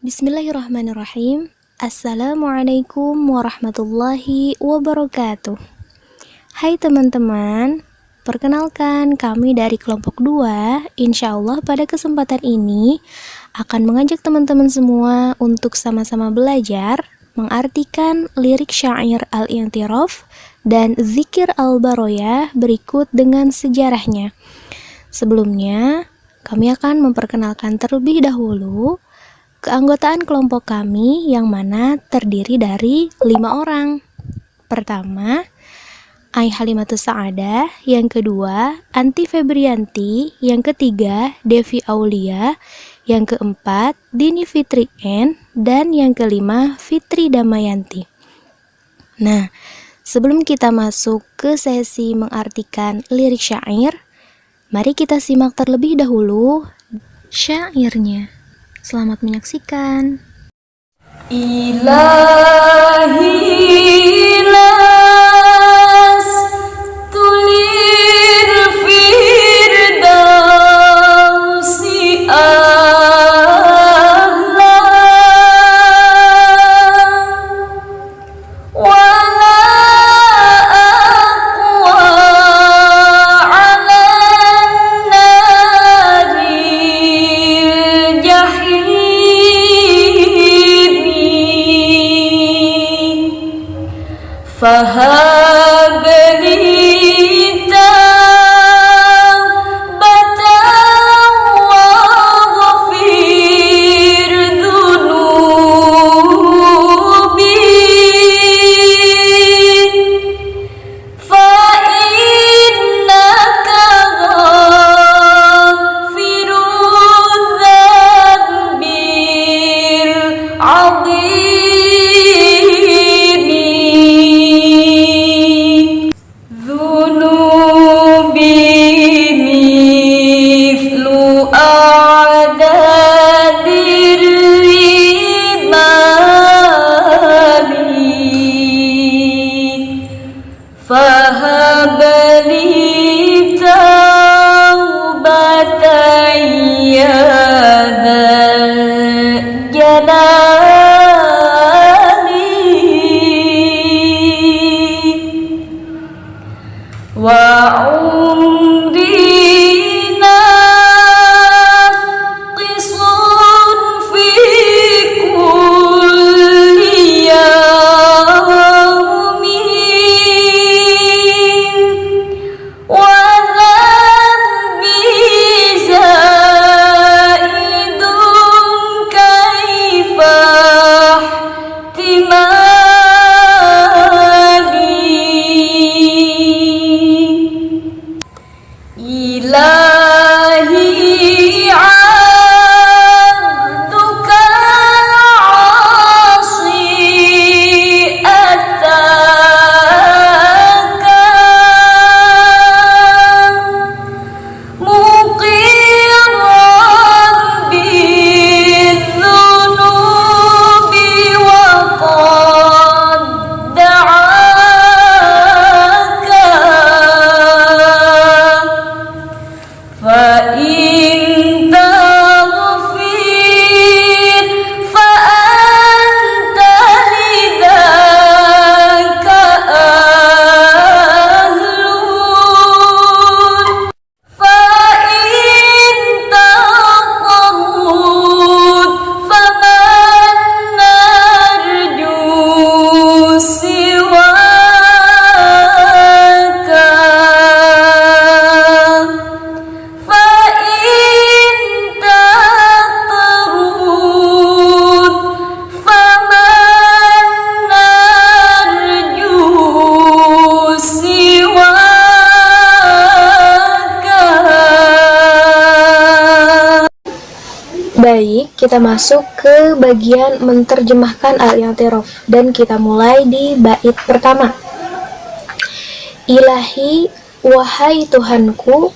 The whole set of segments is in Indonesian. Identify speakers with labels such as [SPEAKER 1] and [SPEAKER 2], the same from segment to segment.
[SPEAKER 1] Bismillahirrahmanirrahim. Assalamualaikum warahmatullahi wabarakatuh. Hai teman-teman, perkenalkan kami dari kelompok 2. Insya Allah pada kesempatan ini akan mengajak teman-teman semua untuk sama-sama belajar mengartikan lirik syair al-i'tiraf dan zikir al-baroyah berikut dengan sejarahnya. Sebelumnya, kami akan memperkenalkan terlebih dahulu keanggotaan kelompok kami yang mana terdiri dari 5 orang. Pertama, Ai Halimatus Sa'adah, yang kedua, Anti Febrianti, yang ketiga, Devi Aulia, yang keempat, Dini Fitri N, dan yang kelima, Fitri Damayanti. Nah, sebelum kita masuk ke sesi mengartikan lirik syair, mari kita simak terlebih dahulu syairnya. Selamat menyaksikan.
[SPEAKER 2] Ilahi las tulir firdausi ahla wala aqwa ala naril jahimi fahab li taubatan waghfir dhunubi fa innaka ghafirudz dzambil azimi dhunubi mithlu a'dadir imami fahab li taubatan ya dzal jalali wa umrina qisun fi kulli yawmin wa dhanbi zaidun kaifa ihtimali Ilahi abduka asi ataka muqirran bidzunubi wa qad da'aka fa in taghfir fa anta lidzaka ahlun fa in taqrud faman narju siwaka فإن تطرد فمن نرجو سواك.
[SPEAKER 1] Baik, kita masuk ke bagian menerjemahkan al-i'tiraf dan kita mulai di bait pertama. Ilahi, wahai Tuhanku,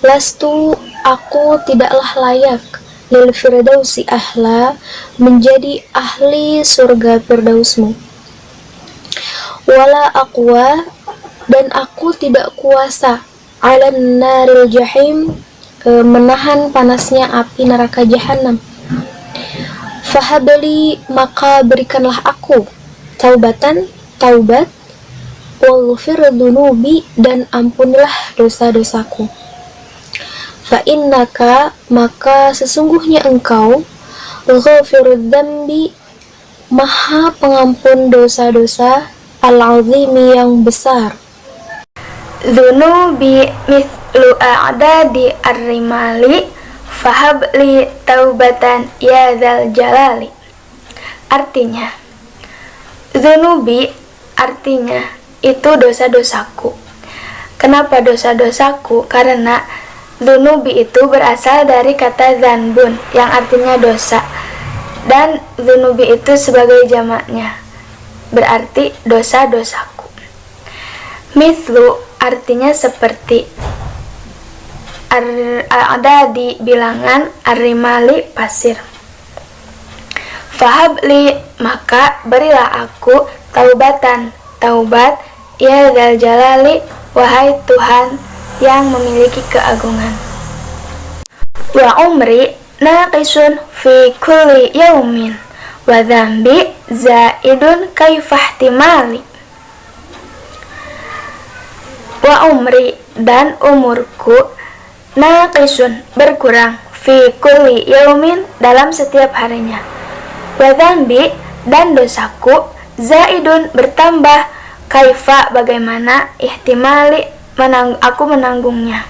[SPEAKER 1] lastu, aku tidaklah layak, lil firdausi ahla, menjadi ahli surga firdausmu, wala aqwa, dan aku tidak kuasa, alan naril jahim, menahan panasnya api neraka jahanam. fahabli, maka berikanlah aku taubatan, taubat, waghfir dzunubi, dan ampunilah dosa-dosaku. Fa innaka, maka sesungguhnya engkau, ghafirudz dzambi, maha pengampun dosa-dosa, al-azimi, yang besar. Dzunubi mithlu a'dadi ar-rimali, fahabli taubatan ya dzal jalali. Artinya, dzunubi artinya itu dosa-dosaku. Kenapa dosa-dosaku? Karena dzunubi itu berasal dari kata zanbun yang artinya dosa, dan dzunubi itu sebagai jamaknya berarti dosa-dosaku. Mithlu artinya seperti, ada di bilangan, ar-rimali pasir. Fahabli, maka berilah aku taubatan, taubat, ya dzal jalali, wahai Tuhan yang memiliki keagungan. Wa umri naqisun fi kulli yaumin, wa dzambi zaidun kaifahtimali. Wa umri, dan umurku, naqisun, berkurang, fi kulli yaumin, dalam setiap harinya, wa dzambi, dan dosaku, zaidun, bertambah, kaifa, bagaimana, ihtimali, aku menanggungnya.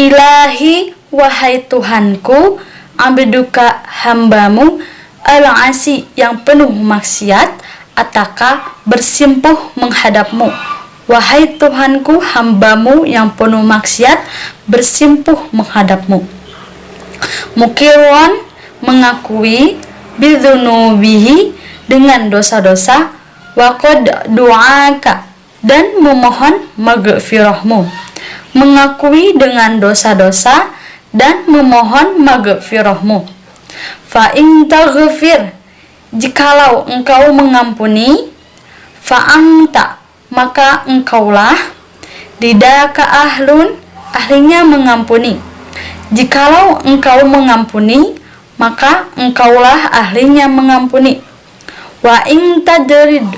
[SPEAKER 3] Ilahi, wahai Tuhanku, abduka, hambamu, al-asi, yang penuh maksiat, ataka, bersimpuh menghadapmu. Wahai Tuhanku, hambamu yang penuh maksiat, bersimpuh menghadapmu. Mukirwan, mengakui, bidzunubihi, dengan dosa-dosa, waqad du'aka, dan memohon maghfirahmu. Mengakui dengan dosa-dosa dan memohon maghfirahmu. Fa in taghfir, jikalau engkau mengampuni, fa anta, maka engkaulah, didaka ahlun, ahlinya mengampuni. Jikalau engkau mengampuni, maka engkaulah ahlinya mengampuni. Wa in tadrid,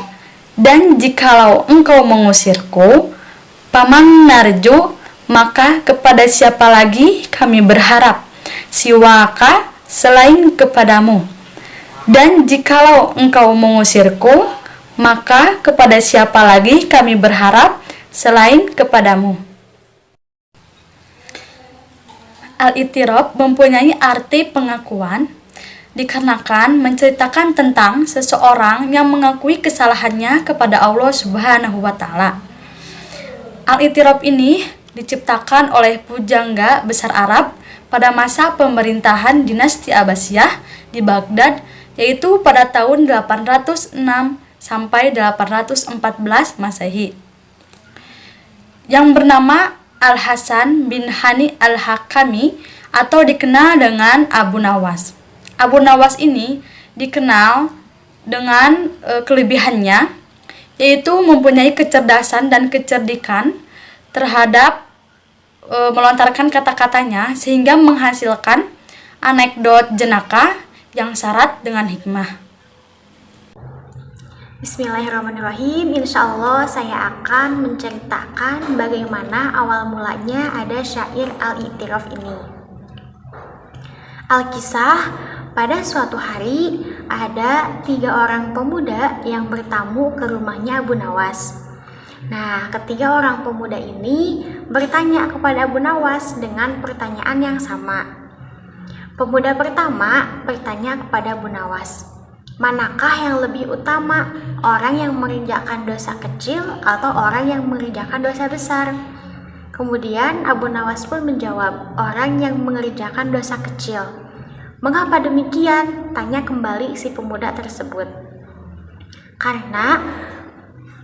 [SPEAKER 3] dan jikalau engkau mengusirku, paman narju, maka kepada siapa lagi kami berharap, siwaka, selain kepadamu. Dan jikalau engkau mengusirku, maka kepada siapa lagi kami berharap selain kepadamu. Al-i'tiraf mempunyai arti pengakuan, dikarenakan menceritakan tentang seseorang yang mengakui kesalahannya kepada Allah Subhanahu wa Ta'ala. Al-i'tiraf ini diciptakan oleh pujangga besar Arab pada masa pemerintahan dinasti Abbasiyah di Baghdad, yaitu pada tahun 806 sampai 814 Masehi, yang bernama Al-Hasan bin Hani Al-Hakami, atau dikenal dengan Abu Nawas. Abu Nawas ini dikenal dengan kelebihannya, yaitu mempunyai kecerdasan dan kecerdikan terhadap melontarkan kata-katanya, sehingga menghasilkan anekdot jenaka yang syarat dengan hikmah.
[SPEAKER 1] Bismillahirrahmanirrahim. Insya Allah saya akan menceritakan bagaimana awal mulanya ada syair Al-i'tiraf ini. Al-kisah, pada suatu hari ada 3 orang pemuda yang bertamu ke rumahnya Abu Nawas. Nah, ketiga orang pemuda ini bertanya kepada Abu Nawas dengan pertanyaan yang sama. Pemuda pertama bertanya kepada Abu Nawas, manakah yang lebih utama, orang yang mengerjakan dosa kecil atau orang yang mengerjakan dosa besar? Kemudian Abu Nawas pun menjawab, orang yang mengerjakan dosa kecil. Mengapa demikian? Tanya kembali si pemuda tersebut. Karena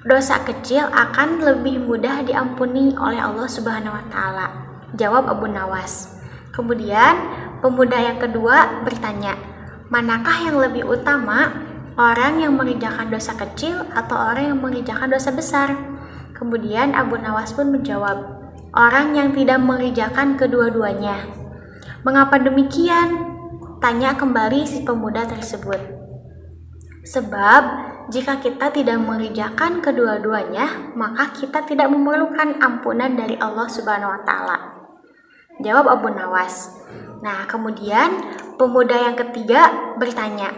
[SPEAKER 1] dosa kecil akan lebih mudah diampuni oleh Allah Subhanahu wa Ta'ala, jawab Abu Nawas. Kemudian pemuda yang kedua bertanya, manakah yang lebih utama, orang yang mengerjakan dosa kecil atau orang yang mengerjakan dosa besar? Kemudian Abu Nawas pun menjawab, orang yang tidak mengerjakan kedua-duanya. Mengapa demikian? tanya kembali si pemuda tersebut. Sebab jika kita tidak mengerjakan kedua-duanya, maka kita tidak memerlukan ampunan dari Allah Subhanahu wa taala. Jawab Abu Nawas. Nah, kemudian pemuda yang ketiga bertanya,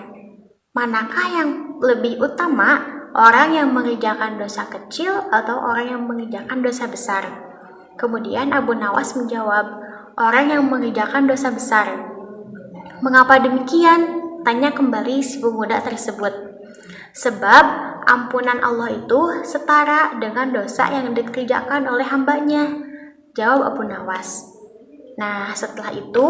[SPEAKER 1] manakah yang lebih utama, orang yang mengerjakan dosa kecil atau orang yang mengerjakan dosa besar? Kemudian Abu Nawas menjawab, orang yang mengerjakan dosa besar. Mengapa demikian? Tanya kembali si pemuda tersebut. Sebab ampunan Allah itu setara dengan dosa yang dikerjakan oleh hambanya. Jawab Abu Nawas. Nah, setelah itu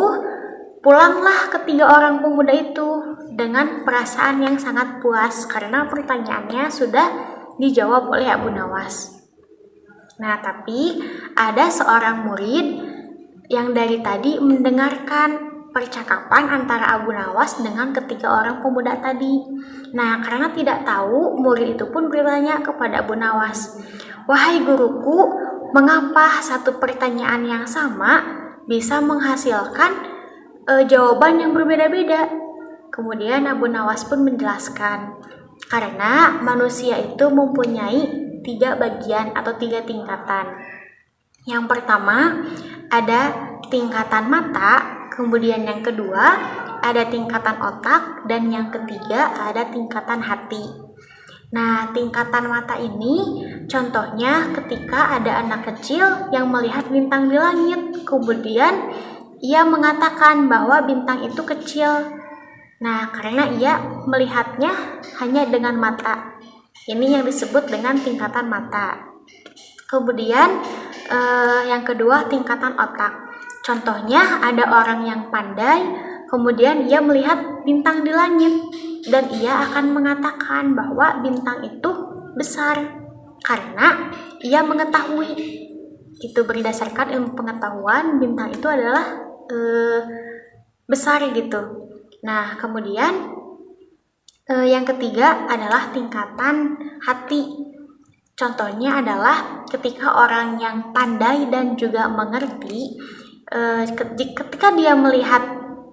[SPEAKER 1] pulanglah ketiga orang pemuda itu dengan perasaan yang sangat puas karena pertanyaannya sudah dijawab oleh Abu Nawas. Nah, tapi ada seorang murid yang dari tadi mendengarkan percakapan antara Abu Nawas dengan ketiga orang pemuda tadi. Nah, karena tidak tahu, murid itu pun bertanya kepada Abu Nawas, "Wahai guruku, mengapa satu pertanyaan yang sama bisa menghasilkan jawaban yang berbeda-beda?" Kemudian Abu Nawas pun menjelaskan, karena manusia itu mempunyai 3 bagian atau 3 tingkatan. Yang pertama ada tingkatan mata, kemudian yang kedua ada tingkatan otak, dan yang ketiga ada tingkatan hati. Nah, tingkatan mata ini contohnya ketika ada anak kecil yang melihat bintang di langit, kemudian ia mengatakan bahwa bintang itu kecil. Nah, karena ia melihatnya hanya dengan mata. Ini yang disebut dengan tingkatan mata. Kemudian yang kedua tingkatan otak. Contohnya ada orang yang pandai, kemudian ia melihat bintang di langit dan ia akan mengatakan bahwa bintang itu besar karena ia mengetahui. Itu berdasarkan ilmu pengetahuan bintang itu adalah besar gitu. Nah, kemudian yang ketiga adalah tingkatan hati. Contohnya adalah ketika orang yang pandai dan juga mengerti, ketika dia melihat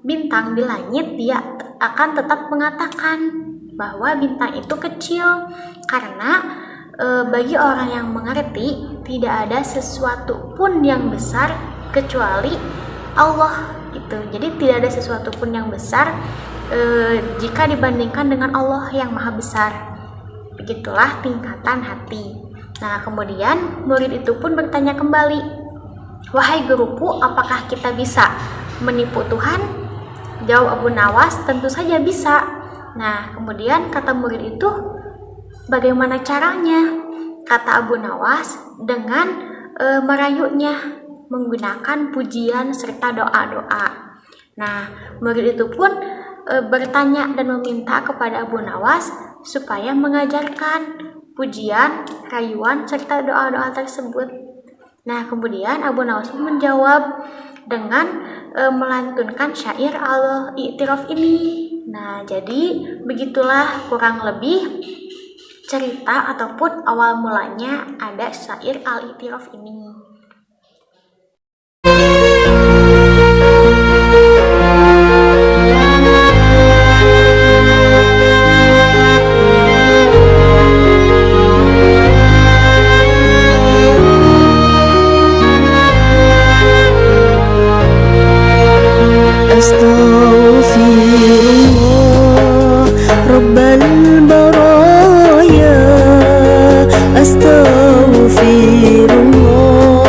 [SPEAKER 1] bintang di langit, dia akan tetap mengatakan bahwa bintang itu kecil karena bagi orang yang mengerti tidak ada sesuatu pun yang besar kecuali Allah gitu. Jadi tidak ada sesuatu pun yang besar jika dibandingkan dengan Allah yang maha besar. Begitulah tingkatan hati. Nah, kemudian murid itu pun bertanya kembali, "Wahai guruku, apakah kita bisa menipu Tuhan?" Jawab Abu Nawas, "Tentu saja bisa." Nah, kemudian kata murid itu, "Bagaimana caranya?" Kata Abu Nawas, "Dengan merayunya menggunakan pujian serta doa-doa." Nah, murid itu pun bertanya dan meminta kepada Abu Nawas supaya mengajarkan pujian, rayuan, serta doa-doa tersebut. Nah, kemudian Abu Nawas pun menjawab dengan melantunkan syair Al-I'tiraf ini. Nah, jadi begitulah kurang lebih cerita ataupun awal mulanya ada syair Al-I'tiraf ini.
[SPEAKER 4] Astaghfirullah Rabbal baraya, Astaghfirullah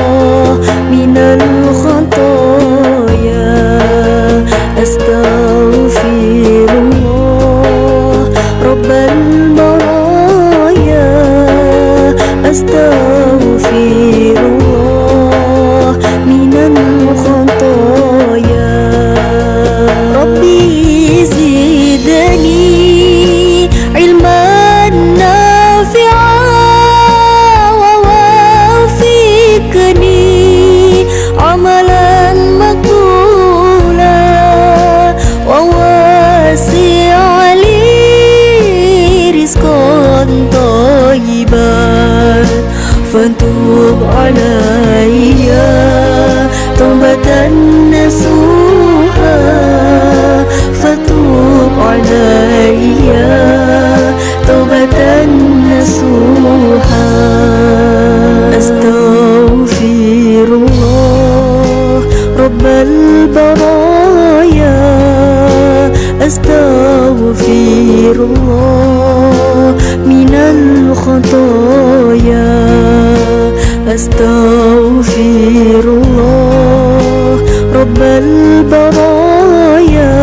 [SPEAKER 4] Astaghfirullah Rabbal baraya,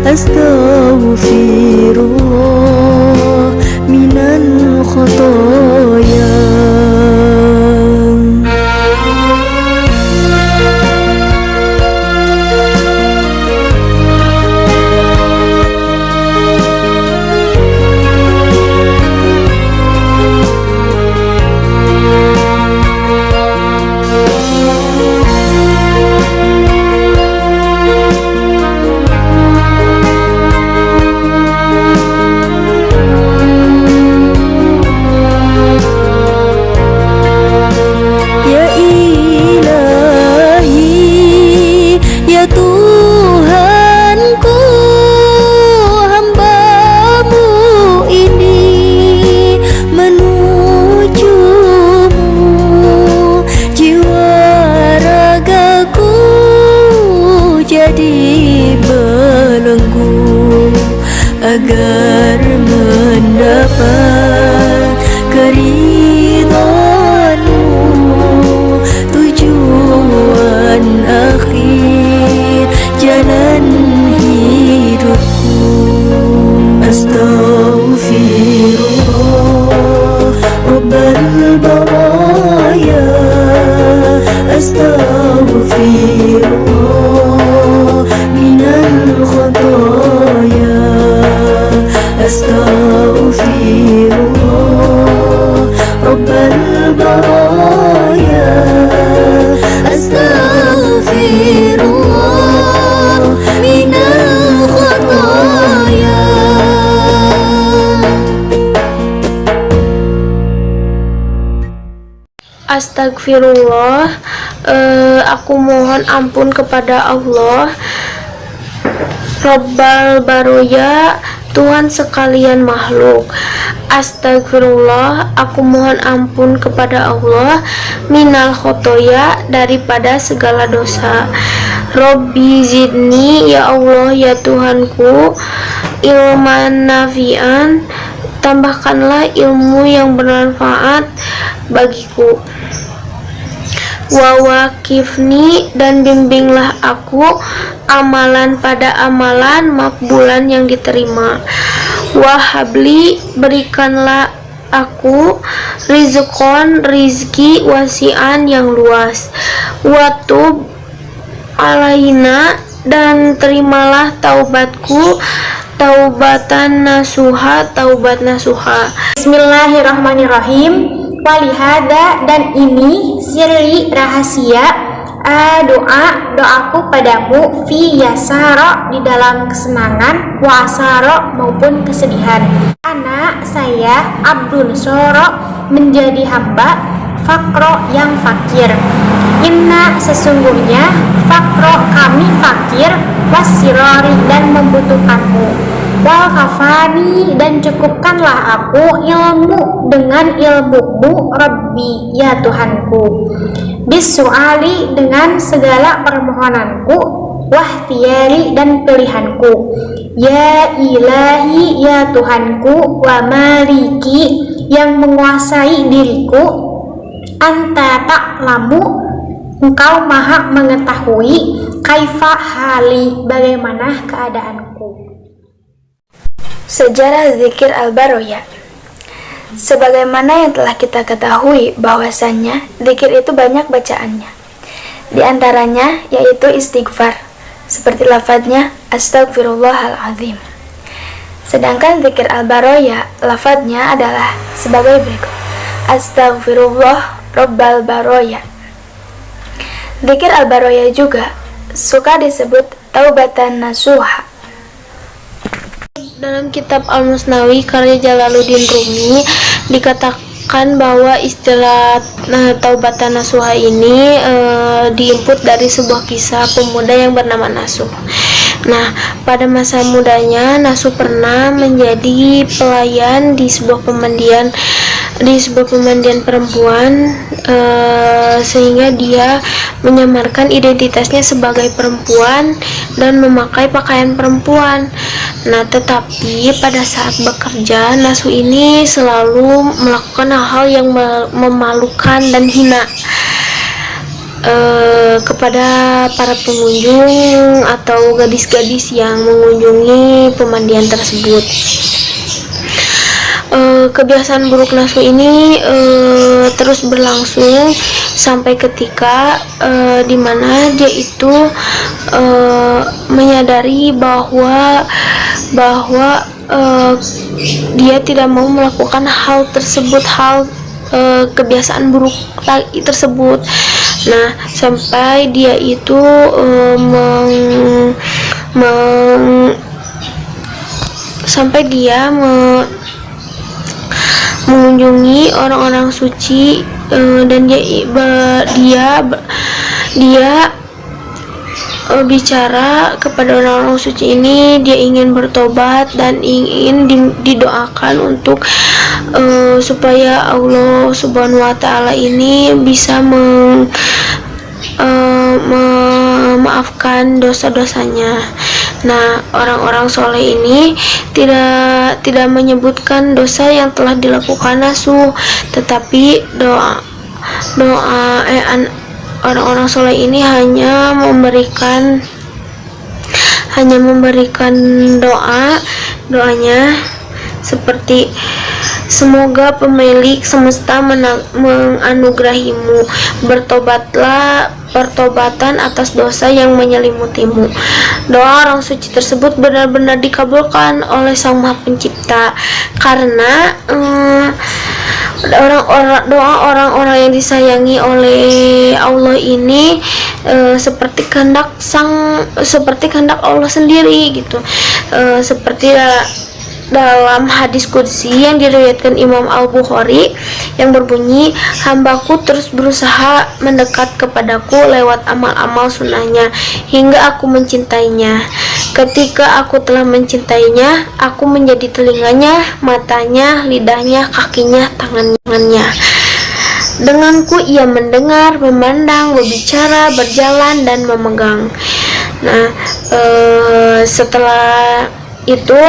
[SPEAKER 4] astaghfirullah minal khotoya. Agar mendapat keridhaanmu, tujuan akhir jalan hidupku. Astaghfirullah Rabbal baraya, astaghfirullah minal khotoya. Astaghfirullah Rabbal baraya, astaghfirullah minal khotoya.
[SPEAKER 5] Astagfirullah, aku mohon ampun kepada Allah. Rabbal baroya, Tuhan sekalian makhluk. Astagfirullah, aku mohon ampun kepada Allah. Minal khotoya, daripada segala dosa. Robbi zidni, ya Allah ya Tuhanku, ilman nafi'an, tambahkanlah ilmu yang bermanfaat bagiku. Wawakifni, dan bimbinglah aku amalan pada amalan makbulan yang diterima. Wahabli, berikanlah aku rizqon, rizki wasian yang luas. Watub alaina, dan terimalah taubatku, taubatan nasuha, taubat nasuha.
[SPEAKER 1] Bismillahirrahmanirrahim. Walihada, dan ini sirri rahasia, doaku padamu, fi yasara, di dalam kesenangan, wa asara, maupun kesedihan. Anak saya abdun soro, menjadi hamba, fakro, yang fakir. Inna, sesungguhnya, fakro, kami fakir, wasirori, dan membutuhkanmu. Wal kafani, dan cukupkanlah aku ilmu dengan ilmumu, Rabbi, ya Tuhanku. Bisuali, dengan segala permohonanku, wahtiari, dan pilihanku. Ya ilahi, ya Tuhanku, wa maliki, yang menguasai diriku. Anta ta'lamu, engkau maha mengetahui, kaifa hali, bagaimana keadaanku.
[SPEAKER 6] Sejarah zikir al-baroya. Sebagaimana yang telah kita ketahui bahwasannya zikir itu banyak bacaannya. Di antaranya yaitu istighfar, seperti lafadznya astagfirullahaladzim. Sedangkan zikir al-baroya, lafadznya adalah sebagai berikut: Astaghfirullah Rabbal baroya. Zikir al-baroya juga suka disebut taubatan nasuha.
[SPEAKER 5] Dalam kitab Al-Musnawi karya Jalaluddin Rumi dikatakan bahwa istilah taubatan nasuha ini diinput dari sebuah kisah pemuda yang bernama Nasuh. Nah, pada masa mudanya Nasuh pernah menjadi pelayan di sebuah pemandian perempuan, sehingga dia menyamarkan identitasnya sebagai perempuan dan memakai pakaian perempuan. Nah, tetapi pada saat bekerja, Nasuh ini selalu melakukan hal-hal yang memalukan dan hina. kepada para pengunjung atau gadis-gadis yang mengunjungi pemandian tersebut. Kebiasaan buruk Nasu ini terus berlangsung sampai ketika dimana dia itu menyadari bahwa dia tidak mau melakukan hal tersebut, kebiasaan buruk tersebut. Nah, sampai dia itu mengunjungi orang-orang suci, dan dia bicara kepada orang-orang suci ini. Dia ingin bertobat dan ingin didoakan untuk supaya Allah Subhanahu wa Ta'ala ini bisa memaafkan dosa-dosanya. Nah, orang-orang soleh ini tidak menyebutkan dosa yang telah dilakukan Nasu, tetapi orang-orang soleh ini hanya memberikan doanya seperti, semoga pemilik semesta menganugerahimu, bertobatlah pertobatan atas dosa yang menyelimutimu. Doa orang suci tersebut benar-benar dikabulkan oleh Sang Maha Pencipta, karena doa orang-orang yang disayangi oleh Allah ini seperti kehendak Allah sendiri gitu. Seperti dalam hadis qudsi yang diriwayatkan Imam Al-Bukhari yang berbunyi, hambaku terus berusaha mendekat kepadaku lewat amal-amal sunnahnya hingga aku mencintainya. Ketika aku telah mencintainya, aku menjadi telinganya, matanya, lidahnya, kakinya, tangannya. Denganku ia mendengar, memandang, berbicara, berjalan, dan memegang. Nah, setelah itu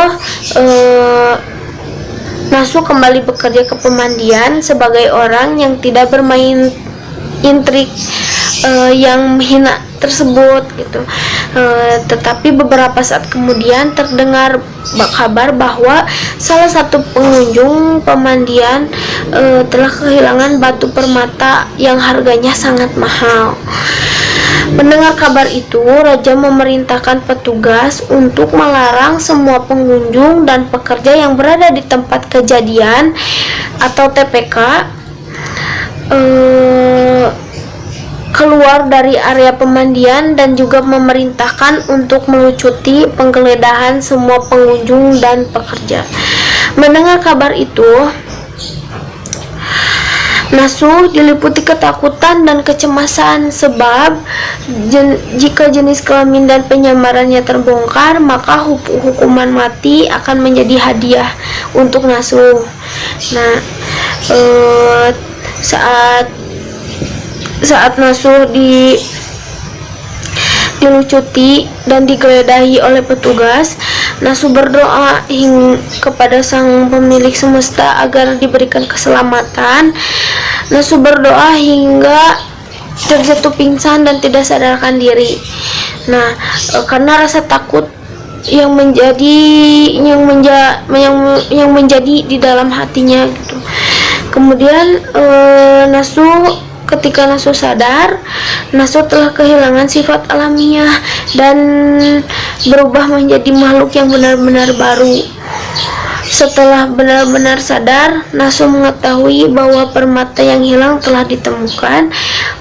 [SPEAKER 5] Nasu kembali bekerja ke pemandian sebagai orang yang tidak bermain intrik yang menghina tersebut gitu. Tetapi beberapa saat kemudian terdengar kabar bahwa salah satu pengunjung pemandian telah kehilangan batu permata yang harganya sangat mahal. Mendengar kabar itu, raja memerintahkan petugas untuk melarang semua pengunjung dan pekerja yang berada di tempat kejadian atau TPK keluar dari area pemandian, dan juga memerintahkan untuk melucuti penggeledahan semua pengunjung dan pekerja. Mendengar kabar itu, Nasu diliputi ketakutan dan kecemasan, sebab jika jenis kelamin dan penyamarannya terbongkar, maka hukuman mati akan menjadi hadiah untuk Nasu. Nah, saat Nasu dilucuti dan digeledahi oleh petugas, Nasu berdoa kepada Sang Pemilik Semesta agar diberikan keselamatan. Nasu berdoa hingga terjatuh pingsan dan tidak sadarkan diri. Nah, karena rasa takut yang menjadi di dalam hatinya gitu. Kemudian ketika Nasu sadar, Nasu telah kehilangan sifat alamiah dan berubah menjadi makhluk yang benar-benar baru. Setelah benar-benar sadar, Nasu mengetahui bahwa permata yang hilang telah ditemukan.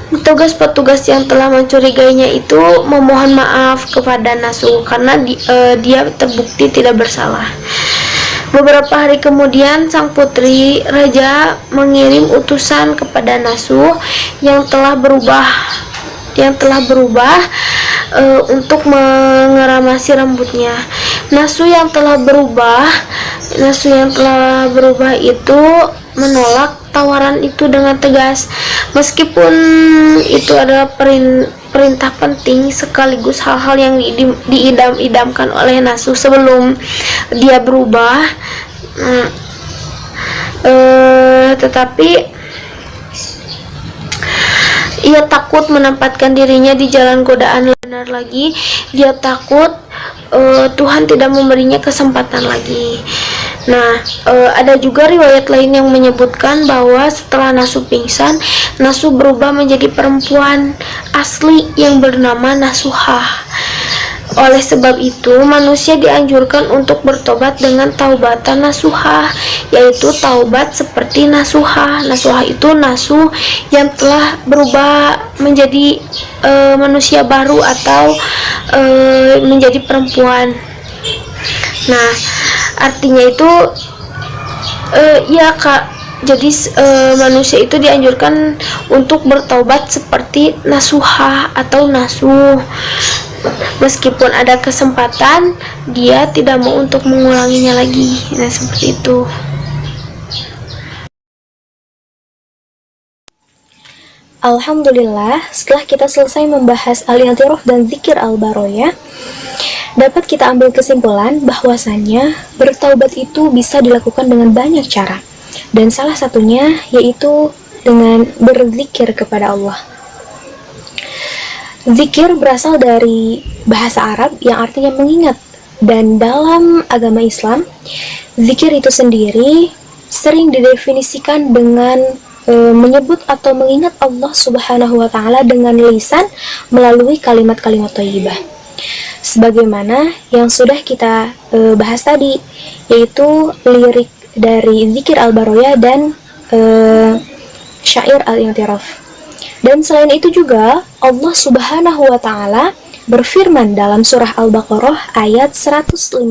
[SPEAKER 5] Petugas-petugas yang telah mencurigainya itu memohon maaf kepada Nasu karena dia terbukti tidak bersalah. Beberapa hari kemudian, sang putri raja mengirim utusan kepada Nasu yang telah berubah untuk mengeramasi rambutnya. Nasu yang telah berubah itu menolak tawaran itu dengan tegas, meskipun itu adalah perintah penting sekaligus hal-hal yang diidam-idamkan oleh Nasu sebelum dia berubah. Ia takut menempatkan dirinya di jalan godaan benar lagi. Dia takut Tuhan tidak memberinya kesempatan lagi. Nah, ada juga riwayat lain yang menyebutkan bahwa setelah Nasuh pingsan, Nasuh berubah menjadi perempuan asli yang bernama Nasuhah. Oleh sebab itu, manusia dianjurkan untuk bertobat dengan taubatan nasuhah, yaitu taubat seperti Nasuhah. Nasuhah itu nasuh yang telah berubah menjadi manusia baru atau menjadi perempuan. Nah, artinya itu ya Kak, jadi manusia itu dianjurkan untuk bertaubat seperti Nasuhah atau nasuh. Meskipun ada kesempatan, dia tidak mau untuk mengulanginya lagi. Nah, seperti itu.
[SPEAKER 7] Alhamdulillah, setelah kita selesai membahas al-i'tiraf dan zikir al-baroyah, dapat kita ambil kesimpulan bahwasannya bertaubat itu bisa dilakukan dengan banyak cara. Dan salah satunya yaitu dengan berzikir kepada Allah. Zikir berasal dari bahasa Arab yang artinya mengingat, dan dalam agama Islam, zikir itu sendiri sering didefinisikan dengan menyebut atau mengingat Allah Subhanahu wa Ta'ala dengan lisan melalui kalimat-kalimat thayyibah. Sebagaimana yang sudah kita bahas tadi, yaitu lirik dari zikir al-baroyah dan syair al-i'tiraf. Dan selain itu juga Allah Subhanahu wa Ta'ala berfirman dalam surah Al-Baqarah ayat 152,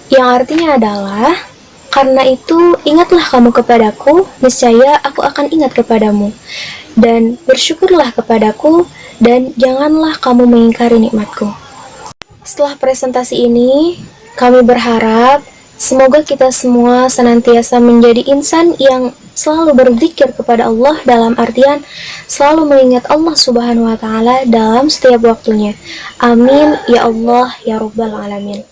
[SPEAKER 7] yang artinya adalah, karena itu ingatlah kamu kepadaku, niscaya aku akan ingat kepadamu, dan bersyukurlah kepadaku, dan janganlah kamu mengingkari nikmatku. Setelah presentasi ini, kami berharap semoga kita semua senantiasa menjadi insan yang selalu berzikir kepada Allah, dalam artian selalu mengingat Allah Subhanahu wa Ta'ala dalam setiap waktunya. Amin ya Allah ya Rabbal Alamin.